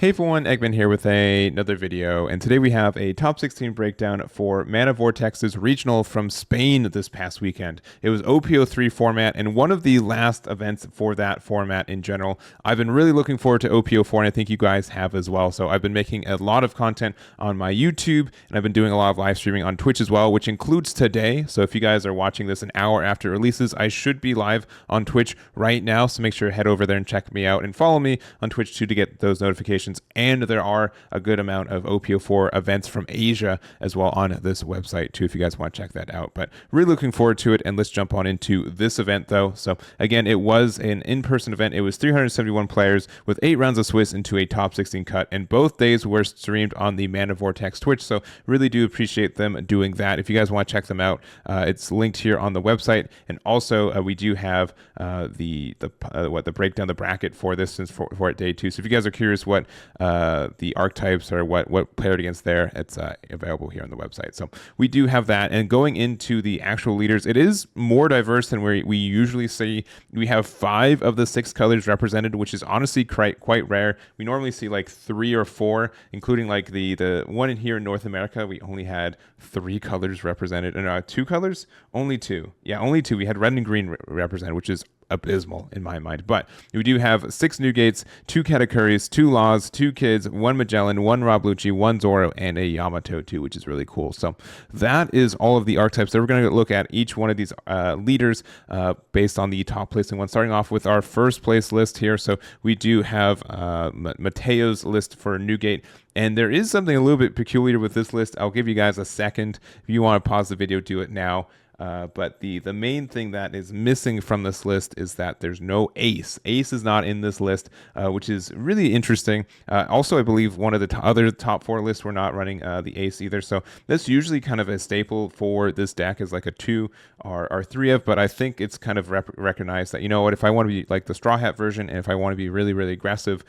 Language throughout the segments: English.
Hey everyone, Eggman here with another video, and today we have a top 16 breakdown for Mana Vortex's regional from Spain this past weekend. It was OP03 format, and one of the last events for that format in general. I've been really looking forward to OP04, and I think you guys have as well. So I've been making a lot of content on my YouTube, and I've been doing a lot of live streaming on Twitch as well, which includes today. So if you guys are watching this an hour after it releases, I should be live on Twitch right now, so make sure to head over there and check me out, and follow me on Twitch too to get those notifications. And there are a good amount of OP04 events from Asia as well on this website too, if you guys want to check that out. But really looking forward to it, and let's jump on into this event though. So again, it was an in-person event. It was 371 players with 8 rounds of Swiss into a top 16 cut, and both days were streamed on the Mana Vortex Twitch, so really do appreciate them doing that. If you guys want to check them out, it's linked here on the website, and also we do have the breakdown, the bracket for this since for day 2. So if you guys are curious what the archetypes or what played against there, it's available here on the website. So we do have that. And going into the actual leaders, it is more diverse than we usually see. We have 5 of the 6 colors represented, which is honestly quite rare. We normally see like 3 or 4, including like the one in here in North America. We only had 3 colors represented, and 2 colors, only 2. Yeah, only 2. We had red and green represented, which is abysmal in my mind. But we do have 6 Newgates, 2 Katakuris, 2 Laws, 2 Kids, 1 Magellan, 1 Lucci, 1 Zoro, and a Yamato too, which is really cool. So that is all of the archetypes. So we're going to look at each one of these leaders based on the top placing one, starting off with our first place list here. So we do have Matteo's list for Newgate. And there is something a little bit peculiar with this list. I'll give you guys a second. If you want to pause the video, do it now. But the main thing that is missing from this list is that there's no ace. Ace is not in this list, which is really interesting. Also, I believe one of the other top 4 lists were not running the ace either. So that's usually kind of a staple for this deck, is like a 2 or 3 of. But I think it's kind of recognized that, you know what, if I want to be like the Straw Hat version, and if I want to be really, really aggressive,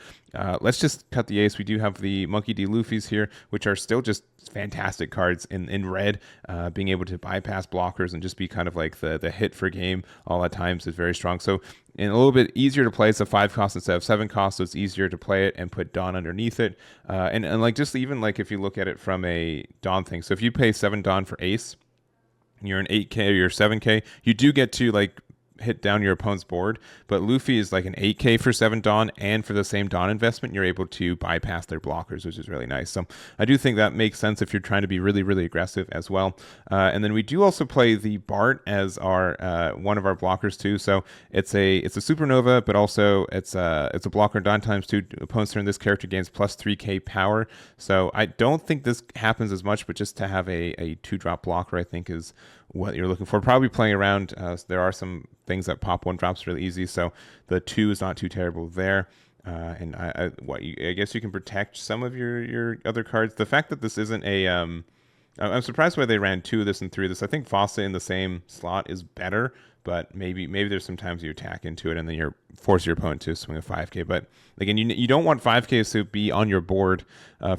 let's just cut the ace. We do have the Monkey D. Luffy's here, which are still just fantastic cards in red, being able to bypass blockers and just be kind of like the hit for game all at times is very strong. So, and a little bit easier to play. It's a 5 cost instead of 7 cost, so it's easier to play it and put Dawn underneath it. And like, just even like if you look at it from a Dawn thing, so if you pay 7 Dawn for ace, you're an 8k or you're 7k, you do get to like hit down your opponent's board, but Luffy is like an 8k for 7 Dawn, and for the same Dawn investment you're able to bypass their blockers, which is really nice. So I do think that makes sense if you're trying to be really, really aggressive as well. And then we do also play the Bart as our one of our blockers too. So it's a supernova, but also it's a blocker. Dawn times 2, opponents turn this character gains plus 3k power. So I don't think this happens as much, but just to have a 2-drop blocker, I think is what you're looking for. Probably playing around. There are some things that pop 1 drops really easy, so the 2 is not too terrible there. And I guess you can protect some of your other cards. The fact that this isn't a I'm surprised why they ran 2 of this and 3 of this. I think Fossa in the same slot is better, but maybe there's some times you attack into it and then you're force your opponent to swing a 5k. But again, you don't want 5ks to be on your board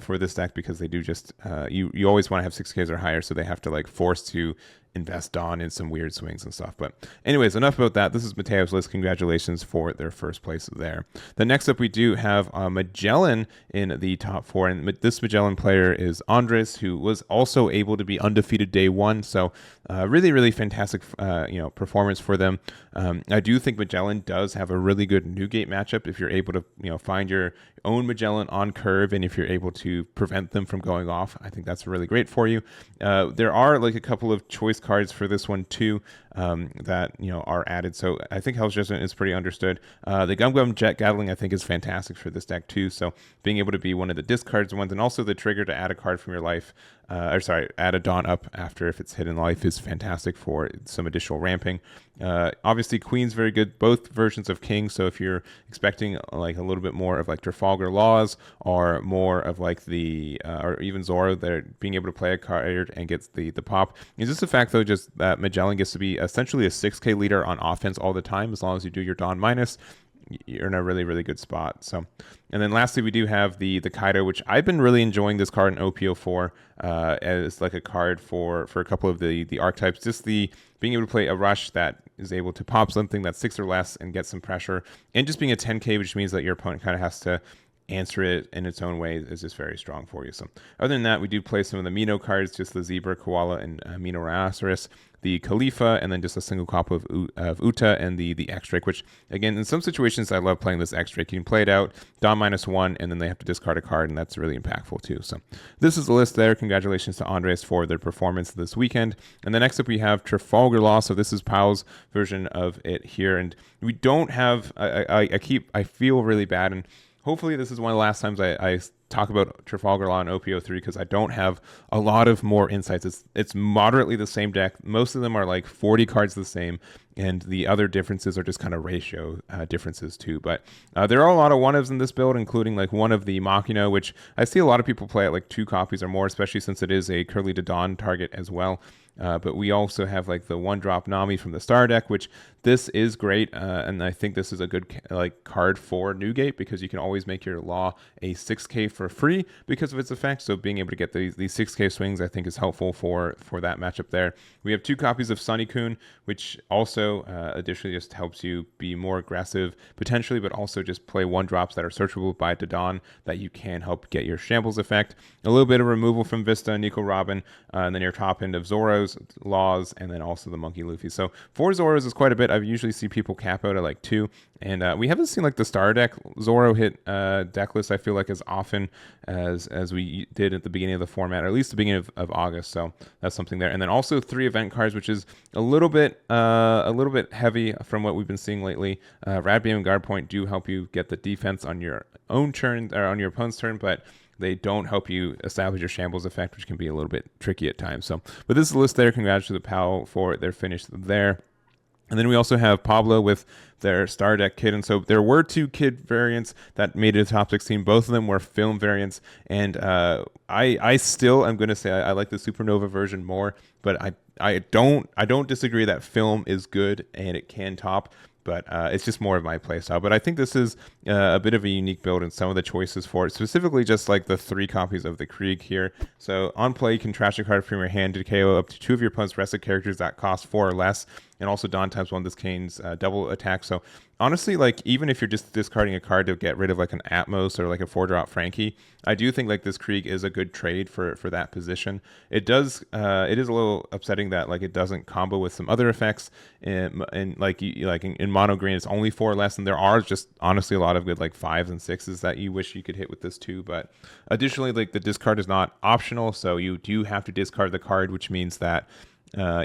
for this deck, because they do just you always want to have 6ks or higher, so they have to like force to invest Dawn in some weird swings and stuff. But anyways, enough about that. This is Matteo's list. Congratulations for their first place there. The next up, we do have Magellan in the top 4, and this Magellan player is Aandroidd, who was also able to be undefeated day 1. So really, really fantastic performance for them. I do think Magellan does have a really good Newgate matchup if you're able to find your own Magellan on curve, and if you're able to prevent them from going off. I think that's really great for you. There are like a couple of choice cards for this one too that are added. So I think Hell's Judgment is pretty understood. The Gum Gum Jet Gatling I think is fantastic for this deck too. So being able to be one of the discards ones, and also the trigger to add a card from your life, add a Dawn up after if it's hidden life, is fantastic for some additional ramping. Obviously Queen's very good, both versions of King. So if you're expecting like a little bit more of like Trafalgar Laws, or more of like the or even Zoro, they're being able to play a card and gets the pop. Is just the fact though, just that Magellan gets to be essentially a 6k leader on offense all the time, as long as you do your Dawn minus. You're in a really, really good spot. So, and then lastly, we do have the Kaido, which I've been really enjoying this card in OP04 as like a card for a couple of the archetypes. Just the being able to play a rush that is able to pop something that's 6 or less and get some pressure, and just being a 10k, which means that your opponent kind of has to answer it in its own way is just very strong for you. So other than that, we do play some of the Mino cards, just the Zebra, Koala, and Mino Rhinoceros, the Khalifa, and then just a single copy of Uta and the X-Drake, which, again, in some situations, I love playing this X-Drake. You can play it out, Dom -1, and then they have to discard a card, and that's really impactful, too. So this is the list there. Congratulations to Andres for their performance this weekend. And then next up, we have Trafalgar Law. So this is Pau's version of it here. And we don't have, I feel really bad, and hopefully this is one of the last times I talk about Trafalgar Law and OP03 because I don't have a lot of more insights. It's moderately the same deck. Most of them are like 40 cards the same, and the other differences are just kind of ratio differences too. But there are a lot of one-ofs in this build, including like one of the Machina, which I see a lot of people play at like 2 copies or more, especially since it is a Curly to Dawn target as well. But we also have like the 1-drop Nami from the Star deck, which this is great, and I think this is a good like card for Newgate because you can always make your Law a 6k for free because of its effect. So being able to get these 6k swings, I think, is helpful for that matchup there. We have 2 copies of Sunny-kun, which also additionally just helps you be more aggressive potentially, but also just play 1-drops that are searchable by Dadan that you can help get your Shambles effect. A little bit of removal from Vista, Nico Robin, and then your top end of Zoro's, Laws, and then also the Monkey Luffy. So 4 Zoros is quite a bit. I usually see people cap out at like 2, and we haven't seen like the Star deck Zoro hit deck list, I feel like, as often as we did at the beginning of the format, or at least the beginning of August. So that's something there. And then also 3 event cards, which is a little bit heavy from what we've been seeing lately. Rad Beam and Guard Point do help you get the defense on your own turn, or on your opponent's turn, but they don't help you establish your Shambles effect, which can be a little bit tricky at times. So, but this is the list there. Congrats to the Pau for their finish there. And then we also have Pablo with their Star Deck Kid. And so there were 2 Kid variants that made it to top 16. Both of them were film variants. And I still am going to say I like the Supernova version more, but I don't disagree that film is good and it can top. But it's just more of my playstyle. But I think this is a bit of a unique build in some of the choices for it, specifically just like the 3 copies of the Krieg here. So on play, you can trash a card from your hand to KO up to 2 of your opponent's rested characters that cost 4 or less. And also Dawn ×1 disdains double attack. So honestly, like, even if you're just discarding a card to get rid of like an Atmos or like a 4-drop Frankie, I do think like this Krieg is a good trade for that position. It is a little upsetting that like it doesn't combo with some other effects, and like in mono green it's only 4 or less, and there are just honestly a lot of good like 5s and 6s that you wish you could hit with this too. But additionally, like, the discard is not optional, so you do have to discard the card, which means that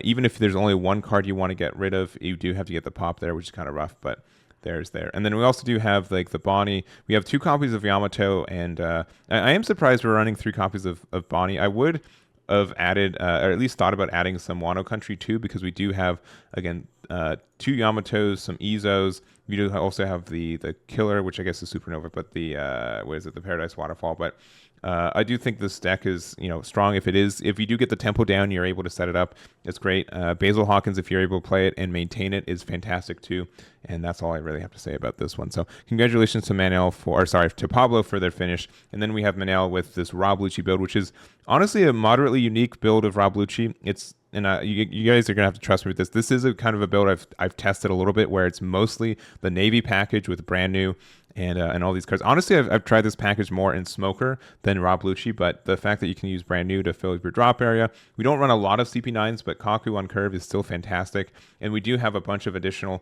even if there's only 1 card you want to get rid of, you do have to get the pop there, which is kind of rough, but there's there. And then we also do have like the Bonnie. We have 2 copies of Yamato, and I am surprised we're running 3 copies of Bonnie. I would have added, or at least thought about adding some Wano Country too, because we do have, again, 2 Yamatos, some Izos. We do also have the Killer, which I guess is Supernova, but the the Paradise Waterfall. But I do think this deck is, strong. If you do get the tempo down, you're able to set it up. It's great. Basil Hawkins, if you're able to play it and maintain it, is fantastic too. And that's all I really have to say about this one. So congratulations to to Pablo for their finish. And then we have Manel with this Rob Lucci build, which is honestly a moderately unique build of Rob Lucci. You guys are gonna have to trust me with this. This is a kind of a build I've tested a little bit, where it's mostly the Navy package with brand new and all these cards. Honestly, I've tried this package more in Smoker than Rob Lucci, but the fact that you can use brand new to fill up your drop area. We don't run a lot of CP9s, but Kaku on curve is still fantastic, and we do have a bunch of additional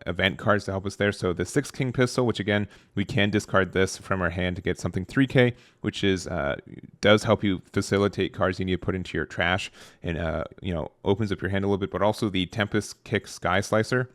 event cards to help us there. So the 6 King Pistol, which again we can discard this from our hand to get something 3k, which is does help you facilitate cards you need to put into your trash, and opens up your hand a little bit. But also the Tempest Kick Sky Slicer.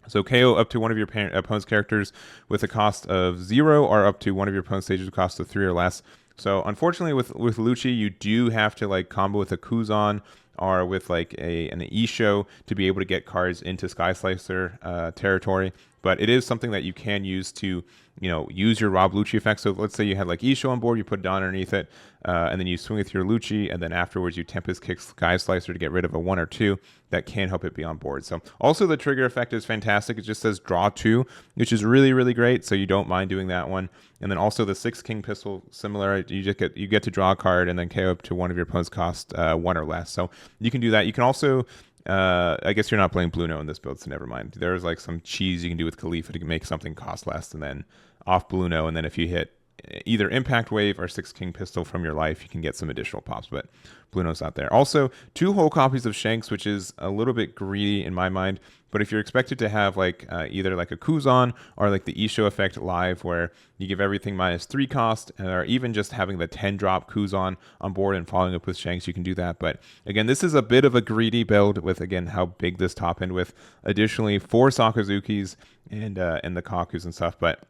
So KO up to one of your opponent's characters with a cost of 0, or up to one of your opponent's stages with a cost of 3 or less. So unfortunately with Lucci, you do have to like combo with a Kuzan or with like an Isho to be able to get cards into Sky Slicer territory. But it is something that you can use to, use your Rob Lucci effect. So let's say you had like Isho on board, you put Dawn underneath it, and then you swing with your Lucci, and then afterwards you Tempest Kick Sky Slicer to get rid of a 1 or 2 that can help it be on board. So also the trigger effect is fantastic. It just says draw 2, which is really, really great. So you don't mind doing that one. And then also the 6 King Pistol, similar. You get to draw a card and then KO up to one of your opponent's cost 1 or less. So you can do that. You can also I guess you're not playing Bluno in this build, so never mind. There's like some cheese you can do with Khalifa to make something cost less, and then off Bluno, and then if you hit either Impact Wave or Six King Pistol from your life, you can get some additional pops, but Bluno's not there. Also, 2 whole copies of Shanks, which is a little bit greedy in my mind, but if you're expected to have like either like a Kuzan or like the Isho effect live where you give everything -3 cost, or even just having the 10 drop Kuzan on board and following up with Shanks, you can do that. But again, this is a bit of a greedy build with, again, how big this top end with additionally 4 Sakazukis and the Kakus and stuff. But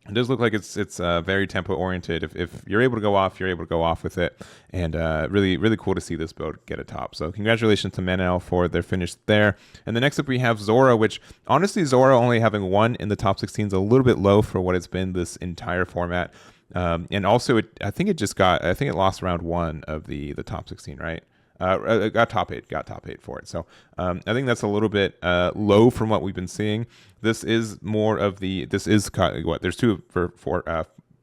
it does look like it's very tempo oriented. If you're able to go off, you're able to go off with it, and really cool to see this build get a top. So congratulations to Manel for their finish there. And the next up we have Zoro, which honestly Zoro only having 1 in the top 16 is a little bit low for what it's been this entire format. And also I think it lost round 1 of the top 16, right? Got top 8 for it. So I think that's a little bit low from what we've been seeing. This is more of there's 2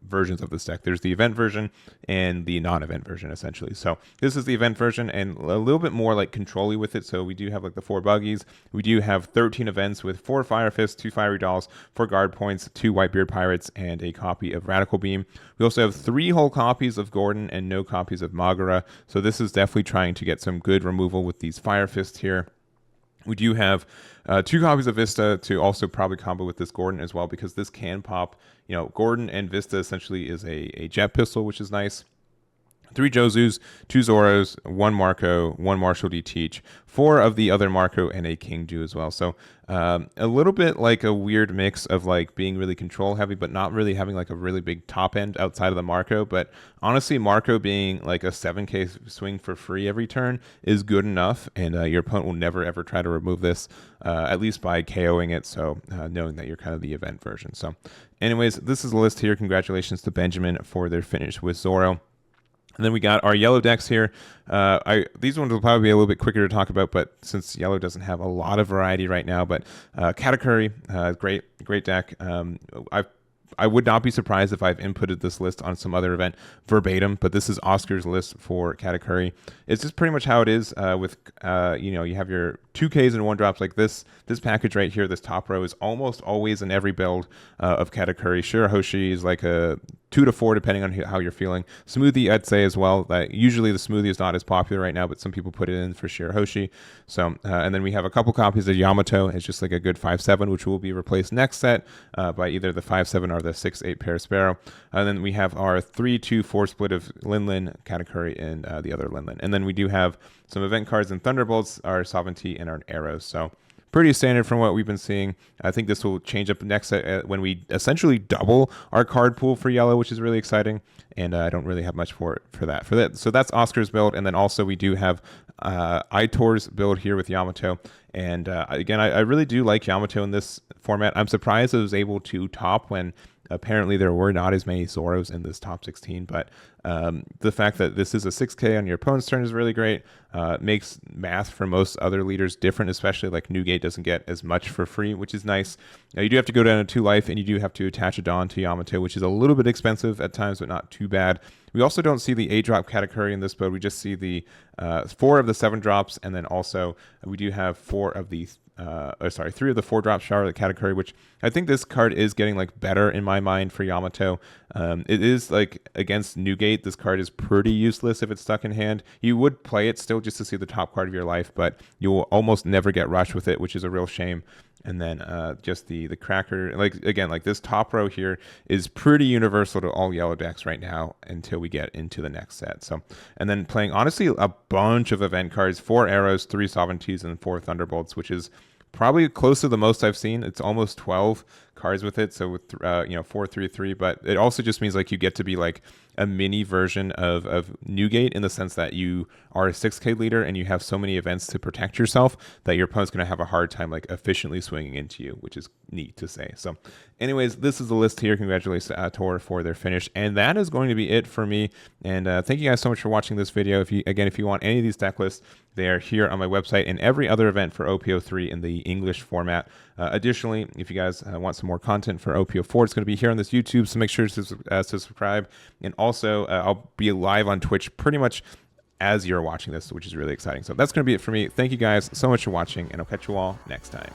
versions of this deck. There's the event version and the non-event version, essentially. So this is the event version and a little bit more like control-y with it. So we do have like the 4 buggies. We do have 13 events with 4 Fire Fists, 2 Fiery Dolls, 4 Guard Points, 2 Whitebeard Pirates, and a copy of Radical Beam. We also have 3 whole copies of Gordon and no copies of Magara. So this is definitely trying to get some good removal with these Fire Fists here. We do have 2 copies of Vista to also probably combo with this Gordon as well, because this can pop. Gordon and Vista essentially is a jet pistol, which is nice. 3 Josus, 2 Zoros, 1 Marco, 1 Marshall D Teach, 4 of the other Marco, and a King Ju as well. So a little bit like a weird mix of like being really control heavy, but not really having like a really big top end outside of the Marco. But honestly, Marco being like a 7k swing for free every turn is good enough, and your opponent will never ever try to remove this, at least by KOing it. So knowing that you're kind of the event version. So anyways, this is a list here. Congratulations to Benjamin for their finish with Zoro. And then we got our yellow decks here. These ones will probably be a little bit quicker to talk about, but since yellow doesn't have a lot of variety right now. But Katakuri, great deck. I would not be surprised if I've inputted this list on some other event verbatim, but this is Oscar's list for Katakuri. It's just pretty much how it is with, you have your 2Ks and 1 drops like this. This package right here, this top row, is almost always in every build of Katakuri. Shirahoshi is like a 2 to 4 depending on how you're feeling. Smoothie, I'd say as well. Usually the Smoothie is not as popular right now, but some people put it in for Shirahoshi. So, and then we have a couple copies of Yamato. It's just like a good 5/7, which will be replaced next set by either the 5/7 or the 6/8 pair Sparrow. And then we have our 3/2/4 split of Lin, Katakuri, and the other Lin. And then we do have some event cards and Thunderbolts, our Sovereignty, and our Arrows. So pretty standard from what we've been seeing. I think this will change up next set when we essentially double our card pool for yellow, which is really exciting. And I don't really have much for that. So that's Oscar's build. And then also we do have Aitor's build here with Yamato. And again, I really do like Yamato in this format. I'm surprised it was able to top when apparently there were not as many Zoros in this top 16, but the fact that this is a 6k on your opponent's turn is really great. Makes math for most other leaders different, especially like Newgate doesn't get as much for free, which is nice. You do have to go down to 2 life, and you do have to attach a Dawn to Yamato, which is a little bit expensive at times, but not too bad. We also don't see the 8-drop Katakuri in this build. We just see the 4 of the 7 drops, and then also we do have 3 of the 4-drop Charlotte Katakuri, which I think this card is getting like better in my mind for Yamato. It is like against Newgate, this card is pretty useless if it's stuck in hand. You would play it still just to see the top card of your life, but you will almost never get rushed with it, which is a real shame. And then just the cracker, like this top row here is pretty universal to all yellow decks right now until we get into the next set. So, and then playing honestly a bunch of event cards, 4 arrows, 3 sovereignties, and 4 thunderbolts, which is probably close to the most I've seen. It's almost 12 cards with it, so with 4/3/3, but it also just means like you get to be like a mini version of Newgate in the sense that you are a 6k leader and you have so many events to protect yourself that your opponent's going to have a hard time like efficiently swinging into you, which is neat to say. So anyways, this is the list here. Congratulations to Aitor for their finish, and that is going to be it for me. And thank you guys so much for watching this video. If you want any of these deck lists, they are here on my website and every other event for OP03 in the English format. Additionally, if you guys want some more content for OP04, it's going to be here on this YouTube, so make sure to subscribe. And also, I'll be live on Twitch pretty much as you're watching this, which is really exciting. So that's going to be it for me. Thank you guys so much for watching, and I'll catch you all next time.